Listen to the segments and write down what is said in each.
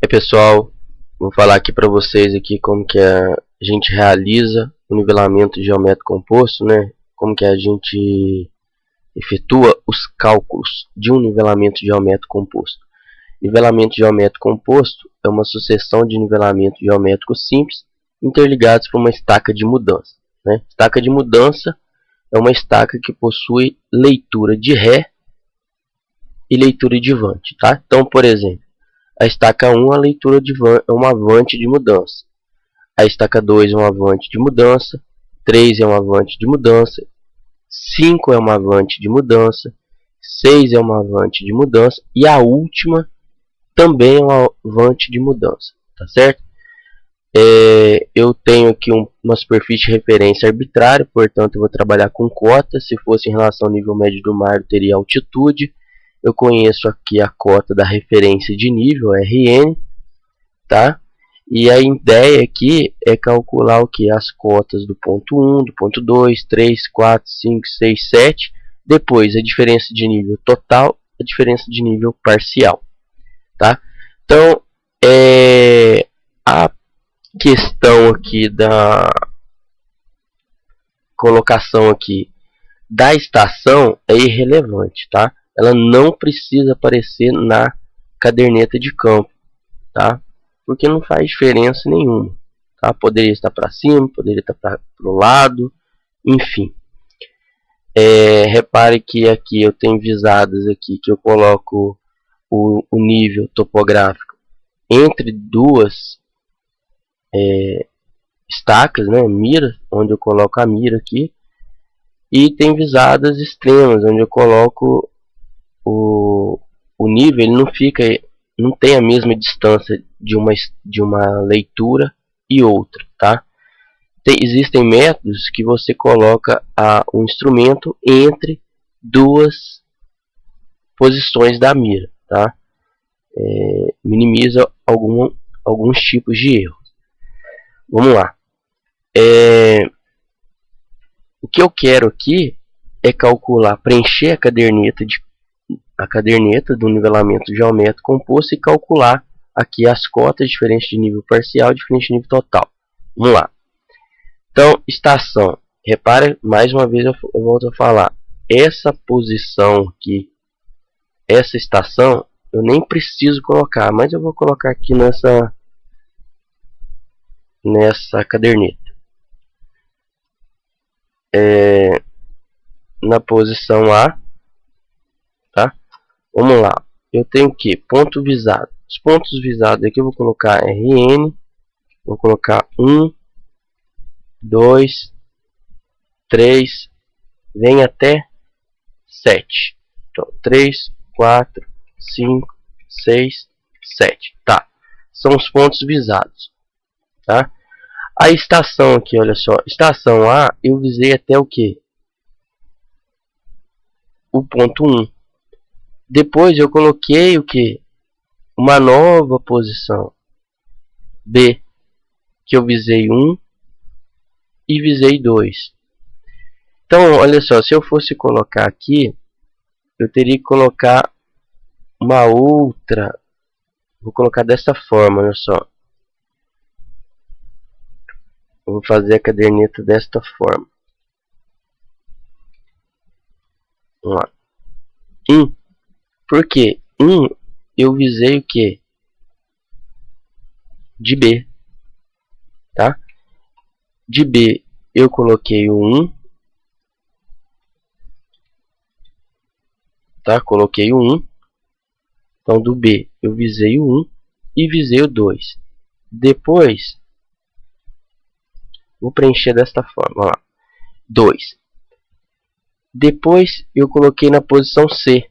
Pessoal, vou falar aqui para vocês aqui como que a gente realiza o nivelamento geométrico composto, né? Como que a gente efetua os cálculos de um nivelamento geométrico composto. Nivelamento geométrico composto é uma sucessão de nivelamentos geométricos simples interligados por uma estaca de mudança, né? Estaca de mudança é uma estaca que possui leitura de ré e leitura de vante, tá? Então, por exemplo, a estaca 1 a leitura é uma avante de mudança. A estaca 2 é uma avante de mudança. 3 é uma avante de mudança. 5 é uma avante de mudança. 6 é uma avante de mudança. E a última também é uma avante de mudança. Tá certo? Eu tenho aqui uma superfície de referência arbitrária, portanto eu vou trabalhar com cota. Se fosse em relação ao nível médio do mar, eu teria altitude. Eu conheço aqui a cota da referência de nível, Rn, tá? E a ideia aqui é calcular o que? As cotas do ponto 1, do ponto 2, 3, 4, 5, 6, 7. Depois a diferença de nível total, a diferença de nível parcial, tá? Então, a questão aqui da colocação aqui da estação é irrelevante, tá? Ela não precisa aparecer na caderneta de campo, tá? Porque não faz diferença nenhuma, tá? Poderia estar para cima, poderia estar para o lado, enfim. Repare que aqui eu tenho visadas aqui que eu coloco o nível topográfico entre duas estacas, né? Mira, onde eu coloco a mira aqui, e tem visadas extremas, onde eu coloco o nível, ele não tem a mesma distância de uma leitura e outra, tá? Existem métodos que você coloca um instrumento entre duas posições da mira, tá? Minimiza alguns tipos de erro. Vamos lá. O que eu quero aqui é calcular, preencher a caderneta do nivelamento geométrico composto e calcular aqui as cotas diferentes de nível parcial e diferentes de nível total. Vamos lá. Então, estação. Repare, mais uma vez eu volto a falar. Essa posição aqui, essa estação, eu nem preciso colocar, mas eu vou colocar aqui nessa caderneta. Na posição A, tá? Vamos lá. Eu tenho que ponto visado. Os pontos visados aqui eu vou colocar Rn, vou colocar 1, 2, 3, vem até 7. Então, 3, 4, 5, 6, 7. Tá. São os pontos visados, tá? A estação aqui, olha só. Estação A, eu visei até o que? O ponto 1. Depois eu coloquei o que? Uma nova posição. B, que eu visei 1 e visei 2. Então, olha só, se eu fosse colocar aqui, eu teria que colocar uma outra. Vou colocar dessa forma, olha só. Eu vou fazer a caderneta desta forma. Vamos lá. 1. Por quê? 1 eu visei o que? De B. Tá? De B eu coloquei o 1. Tá? Coloquei o 1. Então do B eu visei o 1 e visei o 2. Depois vou preencher desta forma. Vamos lá. 2. Depois eu coloquei na posição C.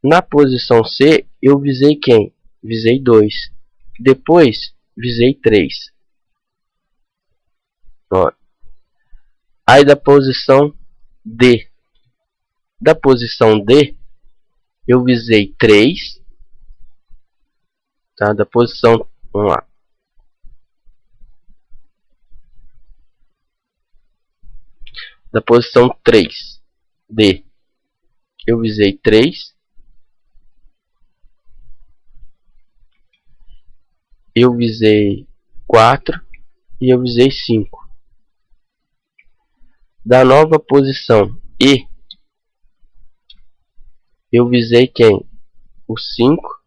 Na posição C eu visei quem? Visei 2. Depois visei 3. Ó. Aí da posição D. Da posição D eu visei 3. Tá? Da posição, vamos lá. Da posição 3 D eu visei 3. eu visei 4 e eu visei 5. Da nova posição E, eu visei quem? O 5,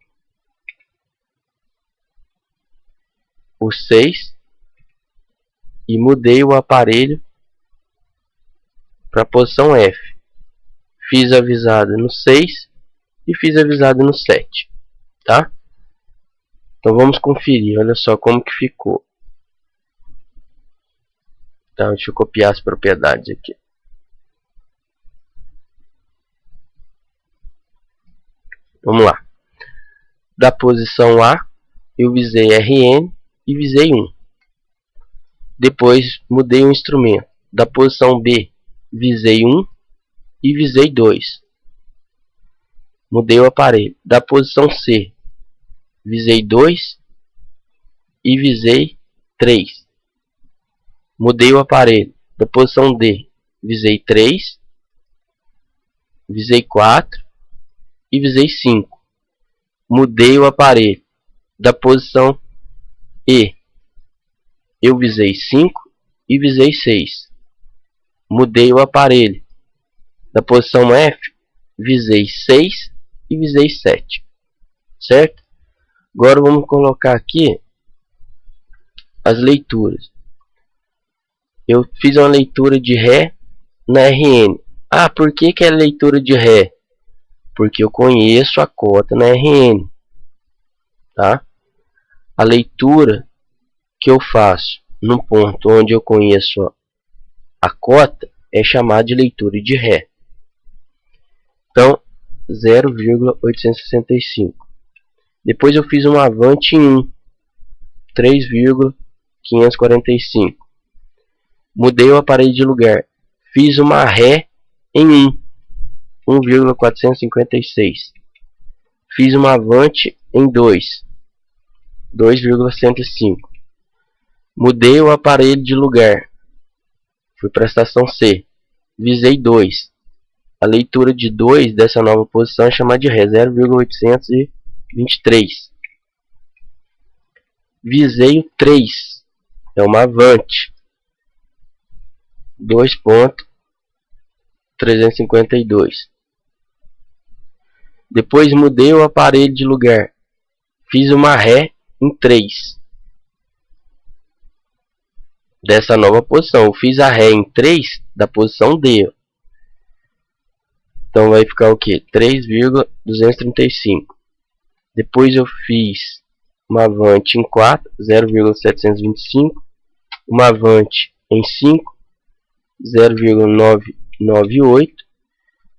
o 6 e mudei o aparelho para a posição F. Fiz a visada no 6 e fiz a visada no 7, tá? Então vamos conferir, olha só como que ficou. Então, deixa eu copiar as propriedades aqui. Vamos lá. Da posição A, eu visei RN e visei 1. Depois mudei o instrumento. Da posição B, visei 1 e visei 2. Mudei o aparelho. Da posição C, visei 2 e visei 3. Mudei o aparelho. Da posição D, visei 3, visei 4 e visei 5. Mudei o aparelho. Da posição E, eu visei 5 e visei 6. Mudei o aparelho. Da posição F, visei 6 e visei 7. Certo? Agora vamos colocar aqui as leituras. Eu fiz uma leitura de Ré na RN. Ah, por que é leitura de Ré? Porque eu conheço a cota na RN. Tá? A leitura que eu faço no ponto onde eu conheço a cota é chamada de leitura de Ré. Então, 0,865. Depois eu fiz um avante em 1, 3,545. Mudei o aparelho de lugar. Fiz uma Ré em 1, 1,456. Fiz uma avante em 2, 2,105. Mudei o aparelho de lugar. Fui para a estação C. Visei 2. A leitura de 2 dessa nova posição é chamada de Ré, 0,823. Visei o 3. É uma avante. 2,352. Depois mudei o aparelho de lugar. Fiz uma Ré em 3. Dessa nova posição. Eu fiz a Ré em 3 da posição D. Então vai ficar o que? 3,235. Depois eu fiz uma avante em 4, 0,725. Uma avante em 5, 0,998.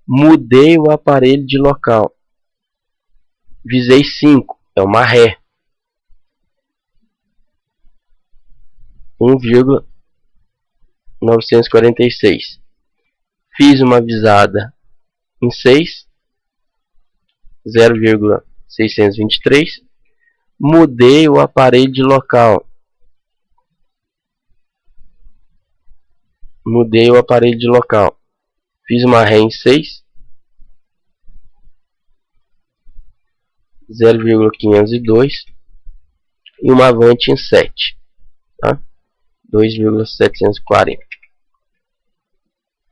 Mudei o aparelho de local. Visei 5, é uma Ré. 1,946. Fiz uma visada em 6, 0,623. Mudei o aparelho de local. Mudei o aparelho de local. Fiz uma Ré em 6, 0,502 e uma avante em 7, tá? 2,740.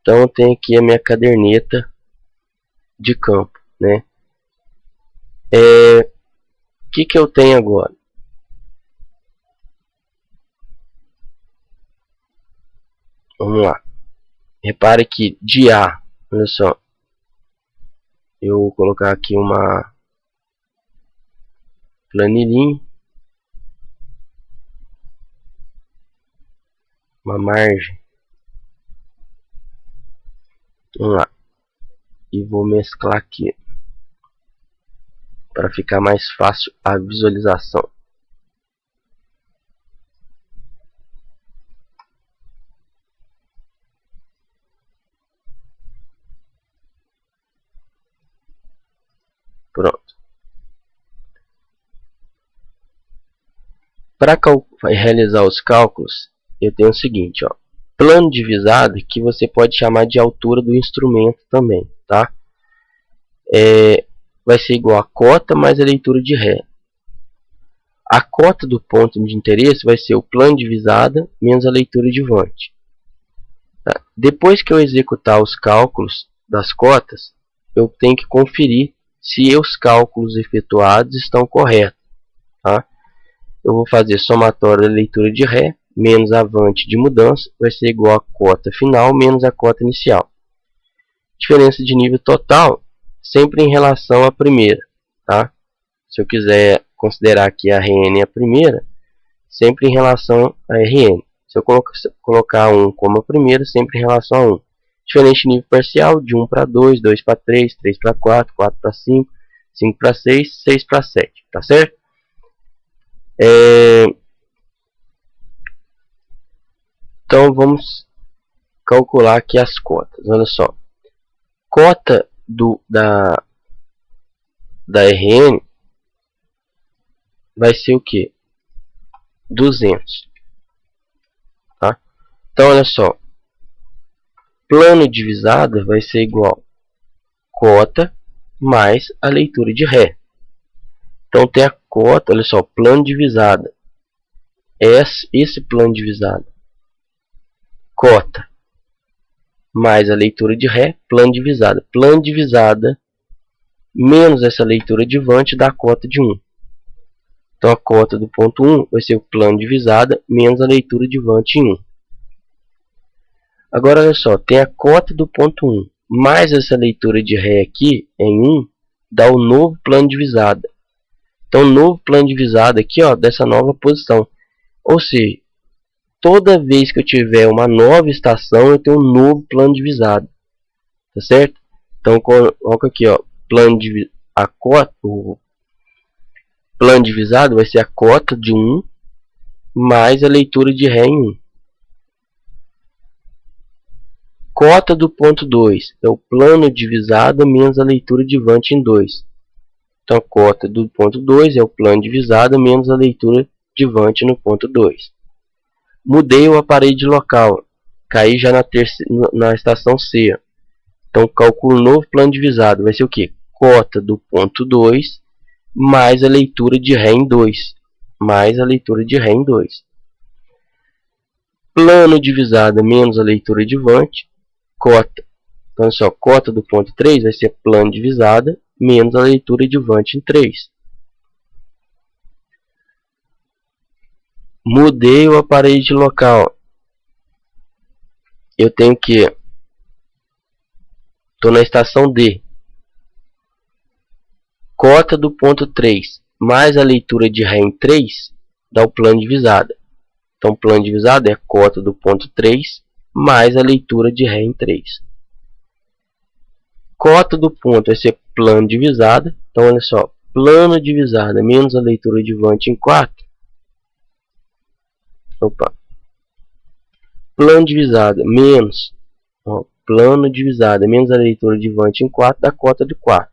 Então eu tenho aqui a minha caderneta de campo, né? O que eu tenho agora? Vamos lá. Repare que de A, olha só, eu vou colocar aqui uma planilhinha, uma margem. Vamos lá. E vou mesclar aqui para ficar mais fácil a visualização. Pronto. Para realizar os cálculos, eu tenho o seguinte, ó, plano de visada, que você pode chamar de altura do instrumento também, tá? Vai ser igual a cota mais a leitura de Ré. A cota do ponto de interesse vai ser o plano de visada menos a leitura de Vant. Tá? Depois que eu executar os cálculos das cotas, eu tenho que conferir se os cálculos efetuados estão corretos. Tá? Eu vou fazer somatório da leitura de Ré menos a Vant de mudança, vai ser igual a cota final menos a cota inicial. Diferença de nível total, sempre em relação à primeira. Tá? Se eu quiser considerar aqui a Rn a primeira, sempre em relação a Rn. Se eu colocar 1 como a primeira, sempre em relação a 1. Diferente de nível parcial, de 1 para 2, 2 para 3, 3 para 4, 4 para 5, 5 para 6, 6 para 7. Tá certo? Então vamos calcular aqui as cotas. Olha só. Cota da Rn vai ser o que? 200. Tá? Então olha só. Plano de visada vai ser igual cota mais a leitura de Ré. Então tem a cota, olha só, plano de visada. Esse plano de visada. Cota mais a leitura de Ré, plano de visada. Plano de visada menos essa leitura de Vant dá a cota de 1. Então a cota do ponto 1 vai ser o plano de visada menos a leitura de Vant em 1. Agora olha só, tem a cota do ponto 1 mais essa leitura de Ré aqui em 1 dá o novo plano de visada. Então o novo plano de visada aqui, ó, dessa nova posição. Ou seja, toda vez que eu tiver uma nova estação, eu tenho um novo plano de visada. Tá certo? Então coloca aqui, ó, o plano de visada vai ser a cota de 1 mais a leitura de Ré em 1. Cota do ponto 2 é o plano de visada menos a leitura de Vant em 2. Então a cota do ponto 2 é o plano de visada menos a leitura de Vant no ponto 2. Mudei o aparelho de local. Caí já na estação C. Então calculo o novo plano de visada. Vai ser o que? Cota do ponto 2 mais a leitura de Ré em 2. Mais a leitura de Ré em 2. Plano de visada menos a leitura de Vant. Cota. Então, olha só, cota do ponto 3 vai ser plano de visada menos a leitura de Vant em 3. Mudei o aparelho de local. Eu tenho que... Estou na estação D. Cota do ponto 3 mais a leitura de Ré em 3 dá o plano de visada. Então, o plano de visada é a cota do ponto 3 mais a leitura de Ré em 3. Cota do ponto vai ser plano de visada. Então, olha só, plano de visada menos a leitura de Vant em 4. Plano de visada menos plano de visada menos a leitura de Vant em 4 dá cota de 4.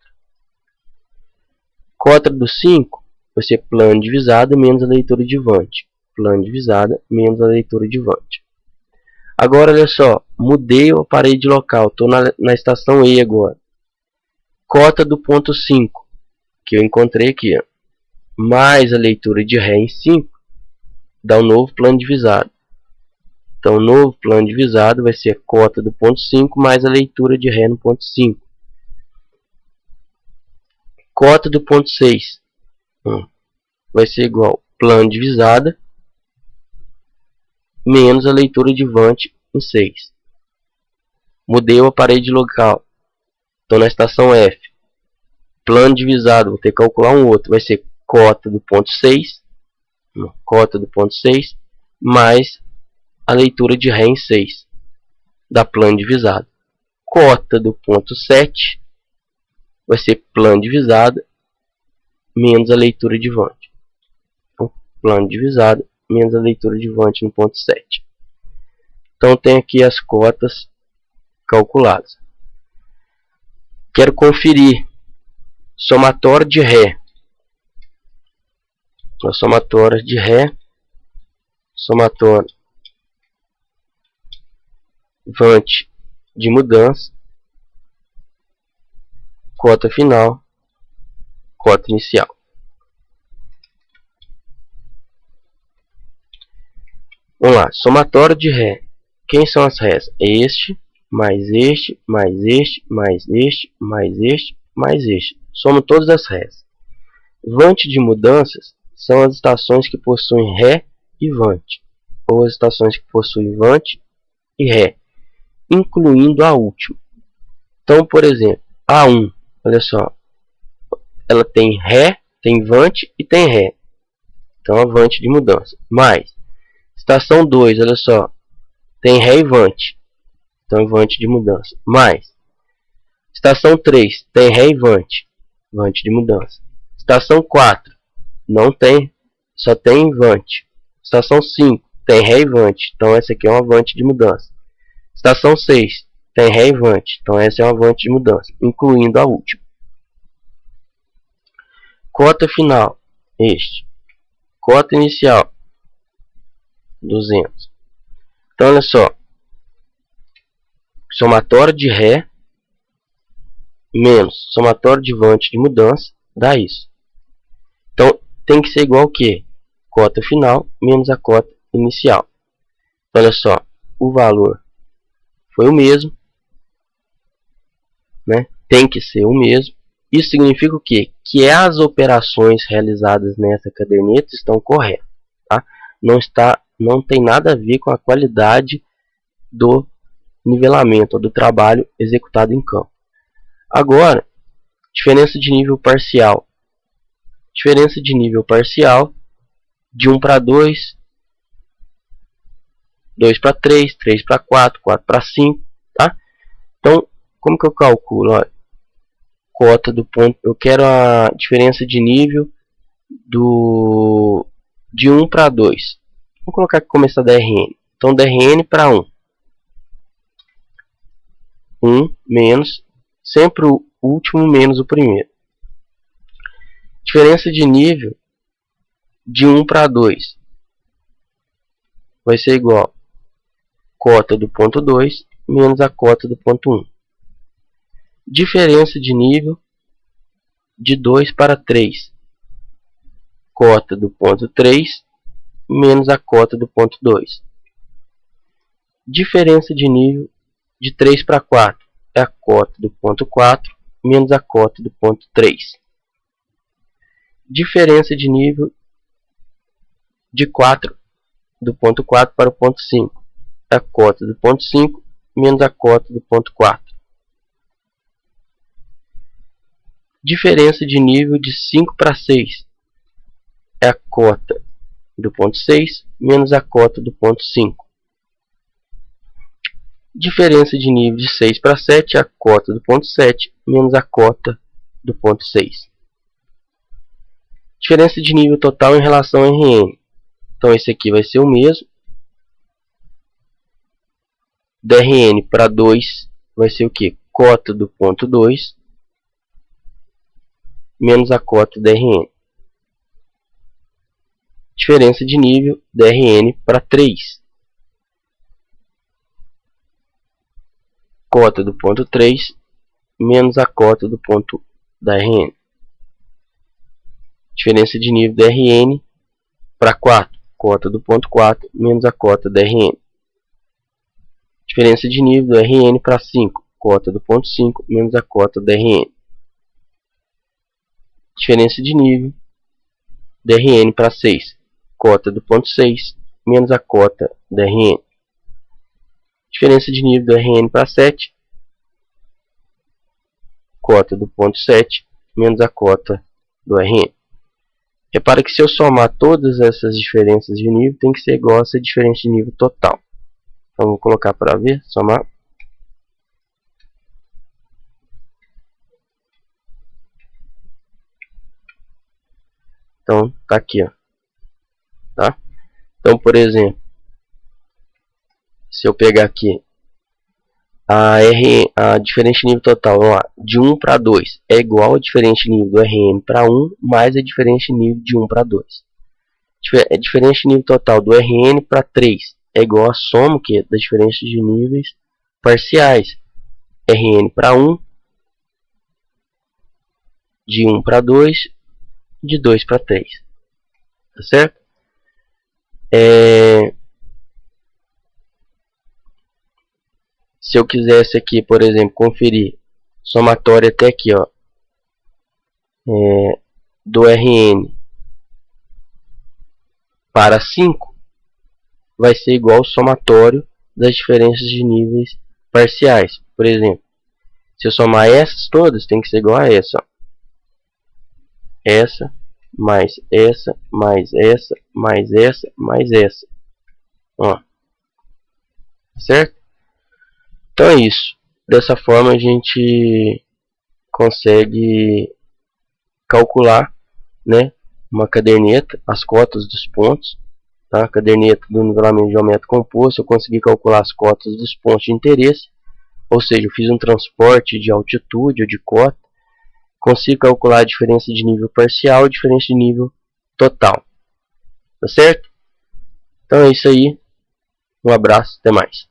Cota do 5 vai ser plano de visada menos a leitura de Vant. Plano de visada menos a leitura de Vant. Agora olha só, mudei o aparelho de local, estou na estação E agora. Cota do ponto 5, que eu encontrei aqui, ó, mais a leitura de Ré em 5, dá um novo plano de visada. Então o novo plano de visada vai ser a cota do ponto 5 mais a leitura de Ré no ponto 5. Cota do ponto 6 vai ser igual plano de visada menos a leitura de Vant em 6. Mudei o aparelho de local. Estou na estação F. Plano de visada, vou ter que calcular um outro. Vai ser cota do ponto 6. Cota do ponto 6 mais a leitura de Ré em 6. Dá plano de visada. Cota do ponto 7 vai ser plano de visada menos a leitura de Vant. Então, plano de visada menos a leitura de Vant no ponto 7. Então tem aqui as cotas calculadas. Quero conferir somatório de Ré. A somatória de Ré, somatório Vant de mudança, cota final, cota inicial. Vamos lá, somatório de Ré. Quem são as Rés? Este, mais este, mais este, mais este, mais este, mais este. Somo todas as Rés. Vante de mudanças são as estações que possuem Ré e Vante, ou as estações que possuem Vante e Ré, incluindo a última. Então, por exemplo, A1, olha só, ela tem Ré, tem Vante e tem Ré. Então, a Vante de mudança. Mais, estação 2, olha só, tem Ré e Vante. Então, Vante de mudança. Mais, estação 3, tem Ré e Vante. Vante de mudança. Estação 4, não tem, só tem Vante. Estação 5, tem Ré e Vante. Então, essa aqui é uma Vante de mudança. Estação 6, tem Ré e Vante. Então, essa é uma Vante de mudança, incluindo a última. Cota final, este. Cota inicial, 200. Então, olha só. Somatório de Ré menos somatório de Vante de mudança dá isso. Então, tem que ser igual ao que? Cota final menos a cota inicial. Então, olha só. O valor foi o mesmo, né? Tem que ser o mesmo. Isso significa o quê? Que as operações realizadas nessa caderneta estão corretas. Tá? Não tem nada a ver com a qualidade do nivelamento, ou do trabalho executado em campo. Agora, diferença de nível parcial. Diferença de nível parcial de 1 para 2, 2 para 3, 3 para 4, 4 para 5. Tá? Então, como que eu calculo? Olha, cota do ponto, eu quero a diferença de nível de 1 para 2. Vou colocar aqui como essa DRN. Então, DRN para 1. 1 menos, sempre o último menos o primeiro. Diferença de nível de 1 para 2 vai ser igual a cota do ponto 2 menos a cota do ponto 1. Diferença de nível de 2 para 3. Cota do ponto 3 menos a cota do ponto 2. Diferença de nível de 3 para 4 é a cota do ponto 4 menos a cota do ponto 3. Diferença de nível de 4 do ponto 4 para o ponto 5 é a cota do ponto 5 menos a cota do ponto 4. Diferença de nível de 5 para 6 é a cota do ponto 6 menos a cota do ponto 5. Diferença de nível de 6 para 7 é a cota do ponto 7 menos a cota do ponto 6. Diferença de nível total em relação a RN. Então esse aqui vai ser o mesmo. DRN para 2 vai ser o que? Cota do ponto 2 menos a cota DRN. Diferença de nível DRN para 3. Cota do ponto 3 menos a cota do ponto da RN. Diferença de nível DRN para 4. Cota do ponto 4 menos a cota da RN. Diferença de nível do RN para 5. Cota do ponto 5 menos a cota da RN. Diferença de nível DRN para 6. Cota do ponto 6 menos a cota da RN. Diferença de nível do RN para 7. Cota do ponto 7 menos a cota do RN. Repara que se eu somar todas essas diferenças de nível, tem que ser igual a essa diferença de nível total. Então, vou colocar para ver, somar. Então, tá aqui, ó. Tá? Então, por exemplo, se eu pegar aqui a diferença de nível total, vamos lá, de 1 para 2 é igual a diferença de nível do RN para 1 mais a diferença de nível de 1 para 2. A diferença de nível total do RN para 3 é igual a soma das diferenças de níveis parciais. RN para 1, de 1 para 2, de 2 para 3. Tá certo? Se eu quisesse aqui, por exemplo, conferir somatório até aqui, ó, do Rn para 5, vai ser igual ao somatório das diferenças de níveis parciais. Por exemplo, se eu somar essas todas, tem que ser igual a essa, ó. Essa, mais essa, mais essa, mais essa, mais essa. Ó. Certo? Então é isso. Dessa forma a gente consegue calcular, né, uma caderneta, as cotas dos pontos. Tá? A caderneta do nivelamento geométrico composto, eu consegui calcular as cotas dos pontos de interesse. Ou seja, eu fiz um transporte de altitude ou de cota. Consigo calcular a diferença de nível parcial e a diferença de nível total. Tá certo? Então é isso aí. Um abraço, até mais.